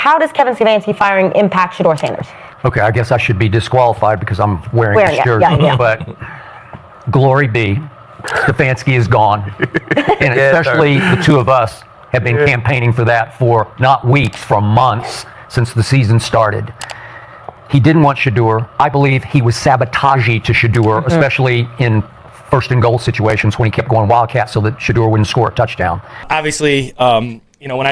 How does Kevin Stefanski firing impact Shedeur Sanders? Okay, I guess I should be disqualified because I'm wearing this jersey. Yeah. But glory be, Stefanski is gone. And especially the two of us have been campaigning for that for not weeks, for months since the season started. He didn't want Shedeur. I believe he was sabotaging to Shedeur, especially in first and goal situations when he kept going Wildcat so that Shedeur wouldn't score a touchdown. Obviously, when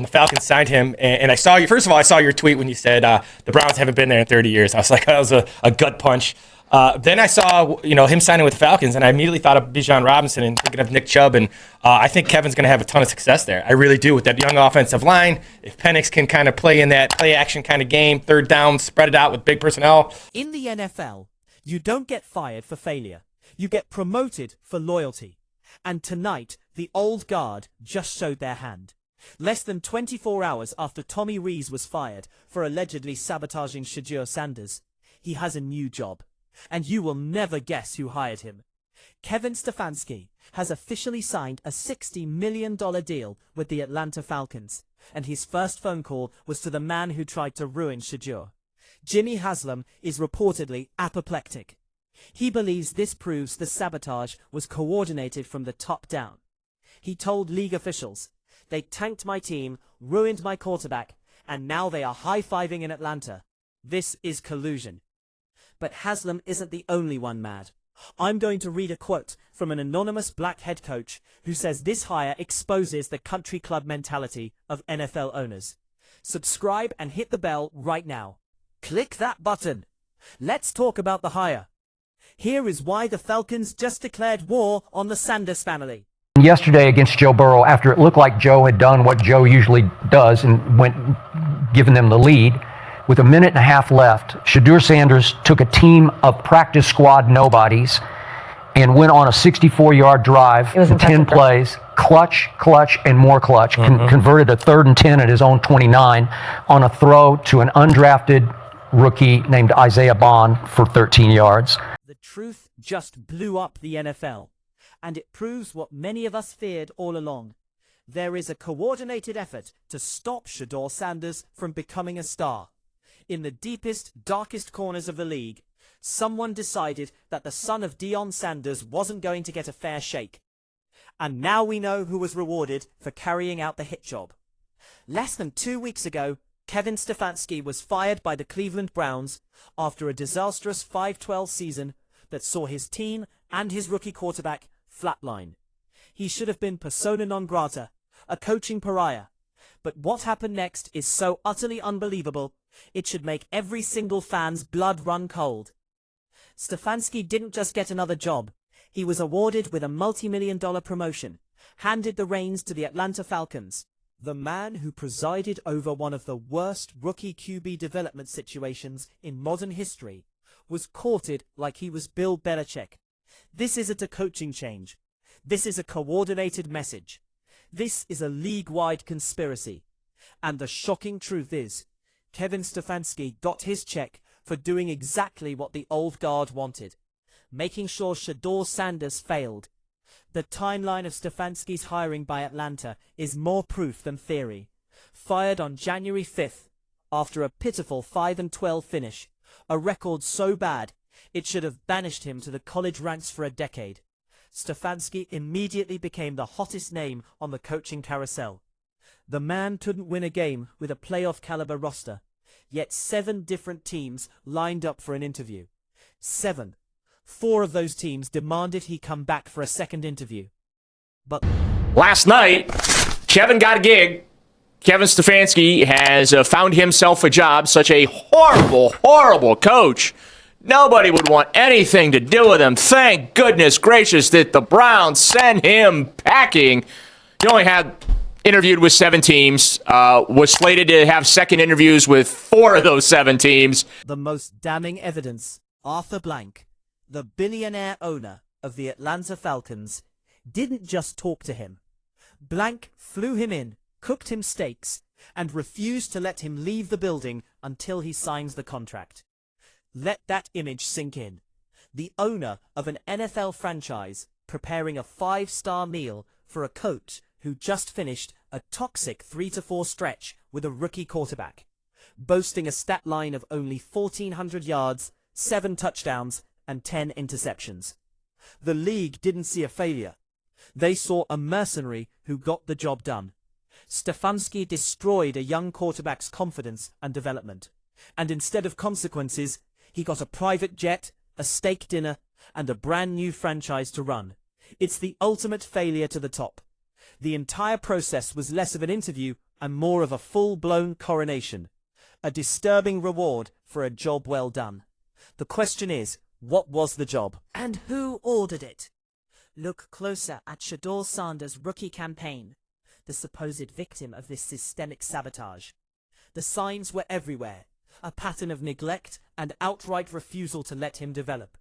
the Falcons signed him, and I saw you, first of all, I saw your tweet when you said the Browns haven't been there in 30 years. I was like, that was a gut punch. Then I saw, him signing with the Falcons, and I immediately thought of Bijan Robinson and thinking of Nick Chubb, and I think Kevin's going to have a ton of success there. I really do with that young offensive line. If Penix can kind of play in that play-action kind of game, third down, spread it out with big personnel. In the NFL, you don't get fired for failure. You get promoted for loyalty. And tonight, the old guard just showed their hand. Less than 24 hours after Tommy Rees was fired for allegedly sabotaging Shedeur Sanders, he has a new job. And you will never guess who hired him. Kevin Stefanski has officially signed a $60 million deal with the Atlanta Falcons, and his first phone call was to the man who tried to ruin Shedeur. Jimmy Haslam is reportedly apoplectic. He believes this proves the sabotage was coordinated from the top down. He told league officials, "They tanked my team, ruined my quarterback, and now they are high-fiving in Atlanta. This is collusion." But Haslam isn't the only one mad. I'm going to read a quote from an anonymous black head coach who says this hire exposes the country club mentality of NFL owners. Subscribe and hit the bell right now. Click that button. Let's talk about the hire. Here is why the Falcons just declared war on the Sanders family. Yesterday against Joe Burrow, after it looked like Joe had done what Joe usually does and went giving them the lead, with a minute and a half left, Shedeur Sanders took a team of practice squad nobodies and went on a 64-yard drive in 10 plays, clutch, and more clutch, converted a 3rd and 10 at his own 29 on a throw to an undrafted rookie named Isaiah Bond for 13 yards. The truth just blew up the NFL, and it proves what many of us feared all along. There is a coordinated effort to stop Shedeur Sanders from becoming a star. In the deepest, darkest corners of the league, someone decided that the son of Deion Sanders wasn't going to get a fair shake. And now we know who was rewarded for carrying out the hit job. Less than 2 weeks ago, Kevin Stefanski was fired by the Cleveland Browns after a disastrous 5-12 season that saw his team and his rookie quarterback flatline. He should have been persona non grata, a coaching pariah. But what happened next is so utterly unbelievable, it should make every single fan's blood run cold. Stefanski didn't just get another job. He was awarded with a multi-million-dollar promotion, handed the reins to the Atlanta Falcons. The man who presided over one of the worst rookie QB development situations in modern history was courted like he was Bill Belichick. This isn't a coaching change. This is a coordinated message. This is a league-wide conspiracy. And the shocking truth is, Kevin Stefanski got his check for doing exactly what the old guard wanted, making sure Shedeur Sanders failed. The timeline of Stefanski's hiring by Atlanta is more proof than theory. Fired on January 5th, after a pitiful 5-12 finish, a record so bad it should have banished him to the college ranks for a decade. Stefanski immediately became the hottest name on the coaching carousel. The man couldn't win a game with a playoff-caliber roster, yet 7 different teams lined up for an interview. 7. 4 of those teams demanded he come back for a second interview. But last night, Kevin got a gig. Kevin Stefanski has found himself a job. Such a horrible, horrible coach. Nobody would want anything to do with him. Thank goodness gracious that the Browns sent him packing. He only had interviewed with 7 teams, was slated to have second interviews with 4 of those 7 teams. The most damning evidence, Arthur Blank, the billionaire owner of the Atlanta Falcons, didn't just talk to him. Blank flew him in, cooked him steaks, and refused to let him leave the building until he signs the contract. Let that image sink in. The owner of an NFL franchise preparing a 5-star meal for a coach who just finished a toxic 3-4 stretch with with a rookie quarterback, boasting a stat line of only 1,400 yards, 7 touchdowns, and 10 interceptions. The league didn't see a failure. They saw a mercenary who got the job done. Stefanski destroyed a young quarterback's confidence and development, and instead of consequences, he got a private jet, a steak dinner, and a brand new franchise to run. It's the ultimate failure to the top. The entire process was less of an interview and more of a full-blown coronation. A disturbing reward for a job well done. The question is, what was the job? And who ordered it? Look closer at Shedeur Sanders' rookie campaign, the supposed victim of this systemic sabotage. The signs were everywhere. A pattern of neglect and outright refusal to let him develop.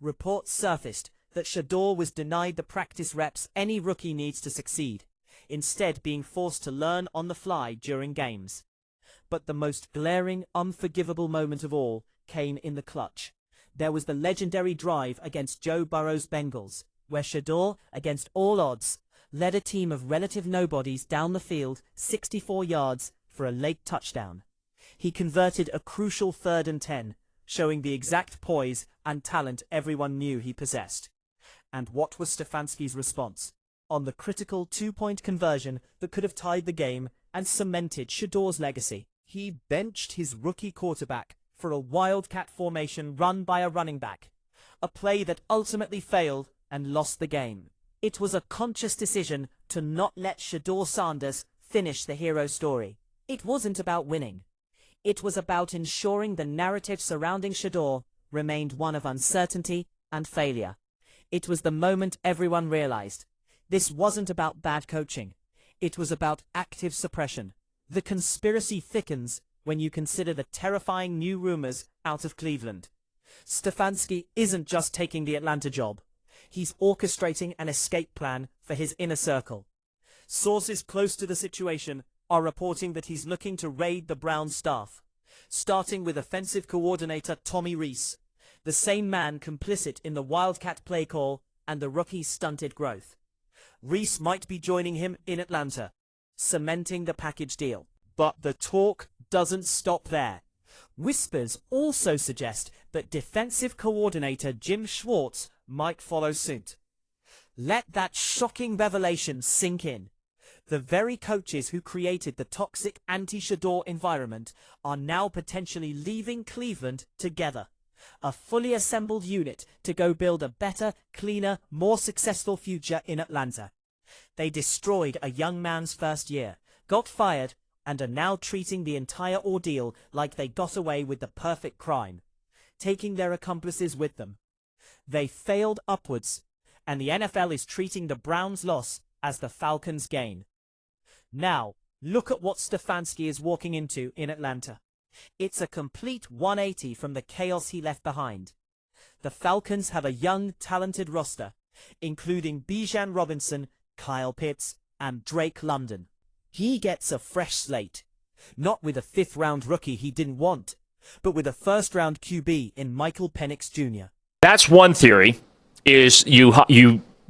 Reports surfaced that Shedeur was denied the practice reps any rookie needs to succeed, instead being forced to learn on the fly during games. But the most glaring, unforgivable moment of all came in the clutch. There was the legendary drive against Joe Burrow's Bengals, where Shedeur, against all odds, led a team of relative nobodies down the field 64 yards for a late touchdown. He converted a crucial 3rd and 10, showing the exact poise and talent everyone knew he possessed. And what was Stefanski's response? On the critical 2-point conversion that could have tied the game and cemented Shedeur's legacy, he benched his rookie quarterback for a wildcat formation run by a running back, a play that ultimately failed and lost the game. It was a conscious decision to not let Shedeur Sanders finish the hero story. It wasn't about winning. It was about ensuring the narrative surrounding Shedeur remained one of uncertainty and failure. It was the moment everyone realized. This wasn't about bad coaching. It was about active suppression. The conspiracy thickens when you consider the terrifying new rumors out of Cleveland. Stefanski isn't just taking the Atlanta job. He's orchestrating an escape plan for his inner circle. Sources close to the situation are reporting that he's looking to raid the Browns staff, starting with offensive coordinator Tommy Rees, the same man complicit in the Wildcat play call and the rookie's stunted growth. Rees might be joining him in Atlanta, cementing the package deal. But the talk doesn't stop there. Whispers also suggest that defensive coordinator Jim Schwartz might follow suit. Let that shocking revelation sink in. The very coaches who created the toxic anti-Shedeur environment are now potentially leaving Cleveland together. A fully assembled unit to go build a better, cleaner, more successful future in Atlanta. They destroyed a young man's first year, got fired, and are now treating the entire ordeal like they got away with the perfect crime, taking their accomplices with them. They failed upwards, and the NFL is treating the Browns' loss as the Falcons' gain. Now, look at what Stefanski is walking into in Atlanta. It's a complete 180 from the chaos he left behind. The Falcons have a young, talented roster, including Bijan Robinson, Kyle Pitts, and Drake London. He gets a fresh slate, not with a 5th-round rookie he didn't want, but with a 1st-round QB in Michael Penix Jr. That's one theory, is you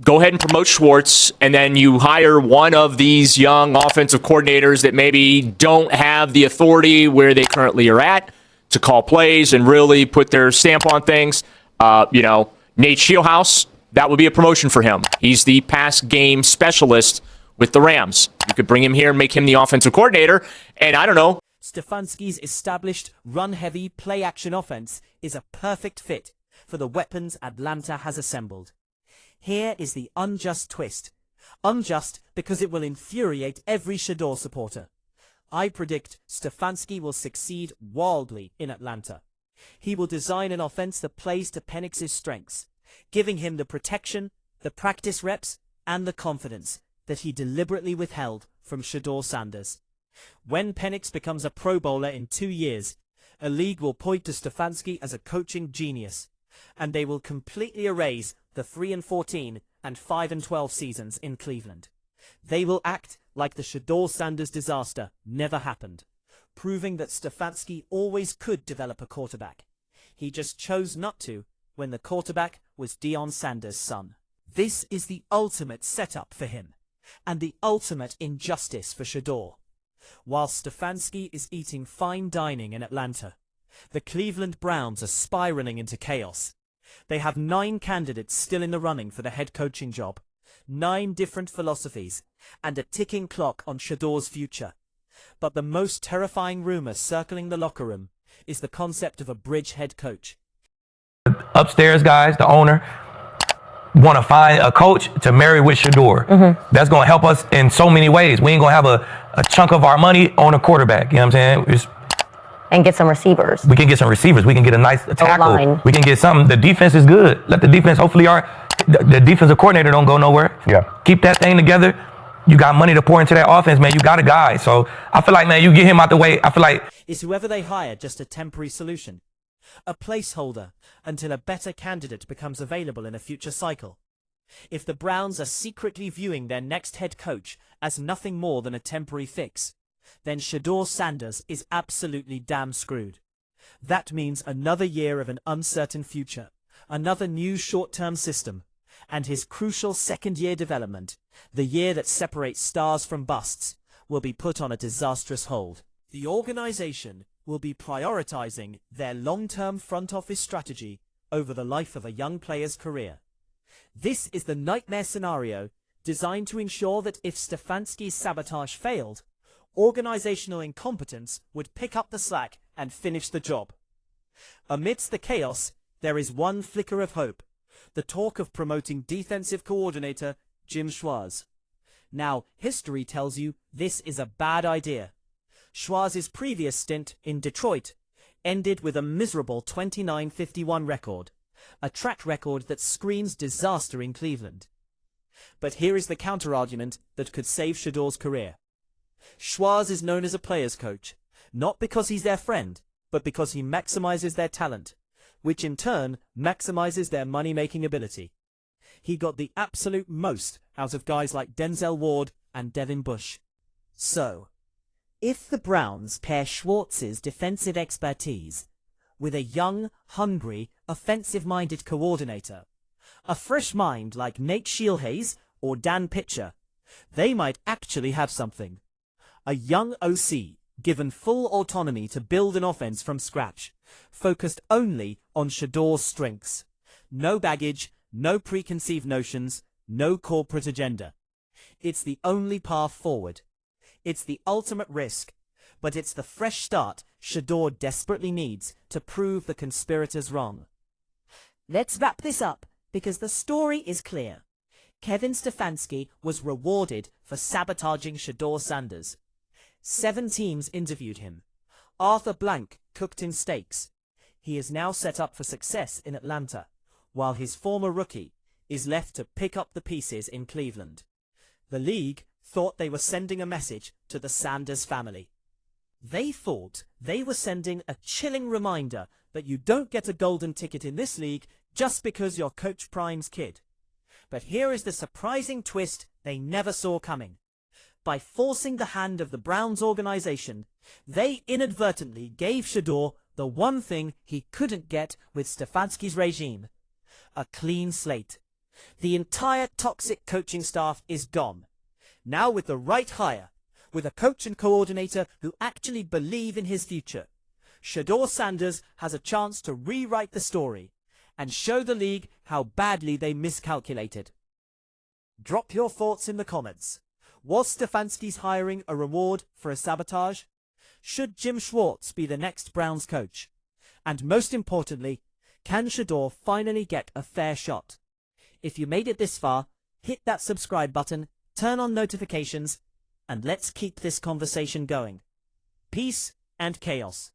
go ahead and promote Schwartz, and then you hire one of these young offensive coordinators that maybe don't have the authority where they currently are at to call plays and really put their stamp on things. Nate Shieldhouse, that would be a promotion for him. He's the pass game specialist with the Rams. You could bring him here and make him the offensive coordinator, and I don't know. Stefanski's established run-heavy play-action offense is a perfect fit for the weapons Atlanta has assembled. Here is the unjust twist. Unjust because it will infuriate every Shedeur supporter. I predict Stefanski will succeed wildly in Atlanta. He will design an offense that plays to Penix's strengths, giving him the protection, the practice reps, and the confidence that he deliberately withheld from Shedeur Sanders. When Penix becomes a Pro Bowler in 2 years, a league will point to Stefanski as a coaching genius, and they will completely erase the 3-14 and 5-12 seasons in Cleveland. They will act like the Shedeur Sanders disaster never happened, proving that Stefanski always could develop a quarterback. He just chose not to when the quarterback was Deion Sanders' son. This is the ultimate setup for him, and the ultimate injustice for Shedeur. while Stefanski is eating fine dining in Atlanta. The Cleveland Browns are spiraling into chaos. They have 9 candidates still in the running for the head coaching job, 9 different philosophies, and a ticking clock on Shedeur's future. But the most terrifying rumor circling the locker room is the concept of a bridge head coach. Upstairs guys, the owner, want to find a coach to marry with Shedeur. That's going to help us in so many ways. We ain't going to have a chunk of our money on a quarterback. You know what I'm saying? And get some receivers. We can get some receivers. We can get a nice tackle. O-line. We can get something. The defense is good. Let the defense, hopefully the defensive coordinator don't go nowhere. Yeah. Keep that thing together. You got money to pour into that offense, man. You got a guy. So I feel like, man, you get him out the way. I feel like. Is whoever they hire just a temporary solution? A placeholder until a better candidate becomes available in a future cycle? If the Browns are secretly viewing their next head coach as nothing more than a temporary fix, then Shedeur Sanders is absolutely damn screwed. That means another year of an uncertain future, another new short-term system, and his crucial second-year development, the year that separates stars from busts, will be put on a disastrous hold. The organization will be prioritizing their long-term front office strategy over the life of a young player's career. This is the nightmare scenario designed to ensure that if Stefanski's sabotage failed, organizational incompetence would pick up the slack and finish the job. Amidst the chaos, there is one flicker of hope: the talk of promoting defensive coordinator Jim Schwartz. Now, history tells you this is a bad idea. Schwartz's previous stint in Detroit ended with a miserable 29-51 record, a track record that screams disaster in Cleveland. But here is the counter-argument that could save Shedeur's career. Schwartz is known as a player's coach, not because he's their friend, but because he maximizes their talent, which in turn maximizes their money-making ability. He got the absolute most out of guys like Denzel Ward and Devin Bush. So, if the Browns pair Schwartz's defensive expertise with a young, hungry, offensive-minded coordinator, a fresh mind like Nate Shielhays or Dan Pitcher, they might actually have something. A young OC given full autonomy to build an offense from scratch, focused only on Shedeur's strengths. No baggage, no preconceived notions, no corporate agenda. It's the only path forward. It's the ultimate risk, but it's the fresh start Shedeur desperately needs to prove the conspirators wrong. Let's wrap this up, because the story is clear. Kevin Stefanski was rewarded for sabotaging Shedeur Sanders. 7 teams interviewed him. Arthur Blank cooked him steaks. He is now set up for success in Atlanta, while his former rookie is left to pick up the pieces in Cleveland. The league thought they were sending a message to the Sanders family. They thought they were sending a chilling reminder that you don't get a golden ticket in this league just because you're Coach Prime's kid. But here is the surprising twist they never saw coming. By forcing the hand of the Browns organization, they inadvertently gave Shedeur the one thing he couldn't get with Stefanski's regime: a clean slate. The entire toxic coaching staff is gone. Now with the right hire, with a coach and coordinator who actually believe in his future, Shedeur Sanders has a chance to rewrite the story and show the league how badly they miscalculated. Drop your thoughts in the comments. Was Stefanski's hiring a reward for a sabotage? Should Jim Schwartz be the next Browns coach? And most importantly, can Shedeur finally get a fair shot? If you made it this far, hit that subscribe button, turn on notifications, and let's keep this conversation going. Peace and chaos.